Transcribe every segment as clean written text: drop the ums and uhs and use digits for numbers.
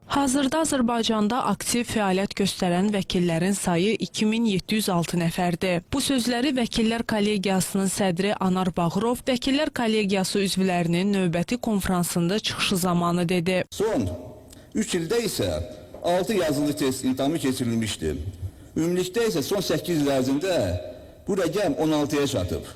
Hazırda Azərbaycanda aktiv fəaliyyət göstərən vəkillərin sayı 2706 nəfərdir. Bu sözləri Vəkillər Kollegiyasının sədri Anar Bağırov, Vəkillər Kollegiyası üzvlərinin növbəti konfransında çıxışı zamanı dedi. Son 3 ildə isə 6 yazılı test imtahanı keçirilmişdir. Ümumilikdə isə son 8 il ərzində bu rəqəm 16-ya çatıb.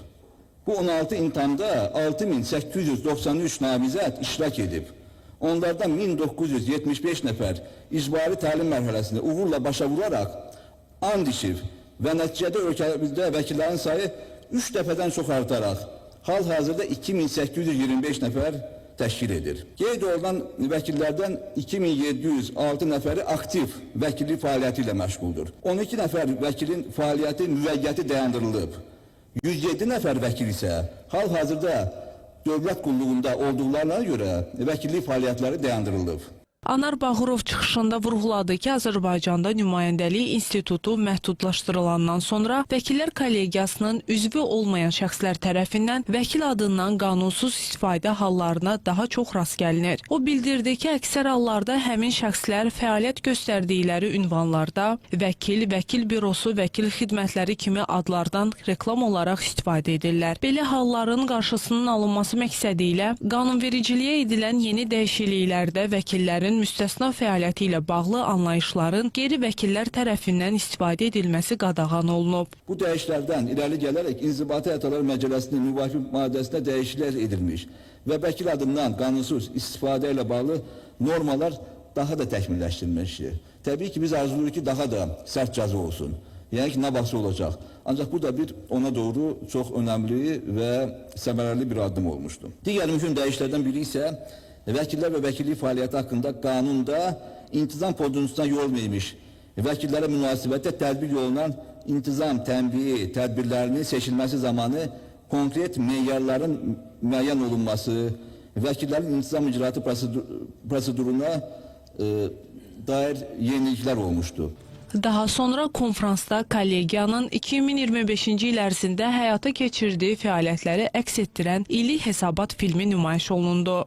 Bu 16 imtahanda 6893 namizəd iştirak edib. Onlardan 1975 nəfər icbari təlim mərhələsində uğurla başa vuraraq and içib və nəticədə ölkəmizdə vəkillərin sayı 3 dəfədən çox artaraq hal-hazırda 2825 nəfər təşkil edir. Qeyd olunan vəkillərdən 2706 nəfəri aktiv vəkillik fəaliyyəti ilə məşğuldur. 12 nəfər vəkilin fəaliyyəti müvəqqəti dayandırılıb. 107 nəfər vəkil isə hal-hazırda dövlət qulluğunda olduqlarına görə vəkillik fəaliyyətləri dayandırılıb. Anar Bağırov çıxışında vurğuladı ki, Azərbaycanda nümayəndəlik institutu məhdudlaşdırılandan sonra Vəkillər Kollegiyasının üzvü olmayan şəxslər tərəfindən vəkil adından qanunsuz istifadə hallarına daha çox rast gəlinir. O bildirdi ki, əksər hallarda həmin şəxslər fəaliyyət göstərdikləri ünvanlarda vəkil, vəkil bürosu, vəkil xidmətləri kimi adlardan reklam olaraq istifadə edirlər. Belə halların qarşısının alınması məqsədi ilə qanunvericiliyə edilən yeni dəyişikliklərdə vəkillərin müstəsna fəaliyyəti ilə bağlı anlayışların qeyri vəkillər tərəfindən istifadə edilməsi qadağan olunub. Bu dəyişikliklərdən irəli gələrək İnzibati Həyatlar Məcəlləsinin müvafiq maddəsinə dəyişikliklər edilmiş və vəkil adından qanunsuz istifadə ilə bağlı normalar daha da təkmilləşdirilmişdir. Təbii ki, biz arzuluyoruz ki, daha da sərt cəza olsun. Yəni ki, nə baxsa olacaq. Ancaq bu da bir ona doğru çox önəmli və səmərəli bir addım olmuşdu. Digər mühüm dəyişikliklərdən biri isə vəkillər və vəkillik fəaliyyəti haqqında qanunda intizam pozuntusuna yol vermiş vəkillərə münasibətdə tətbiq olunan intizam, tənbihi tədbirlərinin seçilməsi zamanı konkret meyarların müəyyən olunması, vəkillərin intizam icraatı proseduruna dair yeniliklər olmuşdu. Daha sonra konfransda kollegiyanın 2025-ci il ərzində həyata keçirdiyi fəaliyyətləri əks etdirən illik hesabat filmi nümayiş olundu.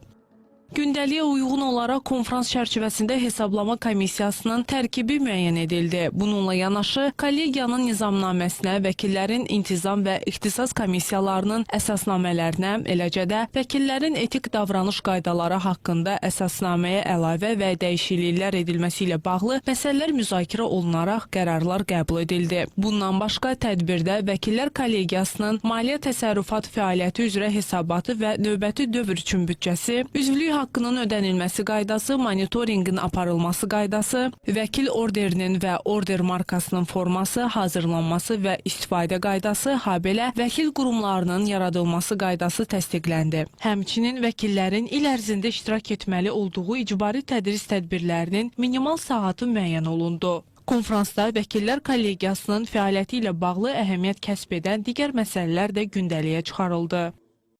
Gündəliyə uyğun olaraq konfrans çərçivəsində hesablama komissiyasının tərkibi müəyyən edildi. Bununla yanaşı, kollegiyanın nizamnaməsinə, vəkillərin intizam və ixtisas komissiyalarının əsasnamələrinə, eləcə də vəkillərin etik davranış qaydaları haqqında əsasnaməyə əlavə və dəyişikliklər edilməsi ilə bağlı məsələlər müzakirə olunaraq qərarlar qəbul edildi. Bundan başqa tədbirdə Vəkillər Kollegiyasının maliyyə təsərrüfat fəaliyyəti üzrə hesabatı və növbəti dövr üçün büdcəsi, üzvlük haqqının ödənilməsi qaydası, monitorinqin aparılması qaydası, vəkil orderinin və order markasının forması, hazırlanması və istifadə qaydası, habelə vəkil qurumlarının yaradılması qaydası təsdiqləndi. Həmçinin vəkillərin il ərzində iştirak etməli olduğu icbari tədris tədbirlərinin minimal saatı müəyyən olundu. Konfransda Vəkillər Kollegiyasının fəaliyyəti ilə bağlı əhəmiyyət kəsb edən digər məsələlər də gündəliyə çıxarıldı.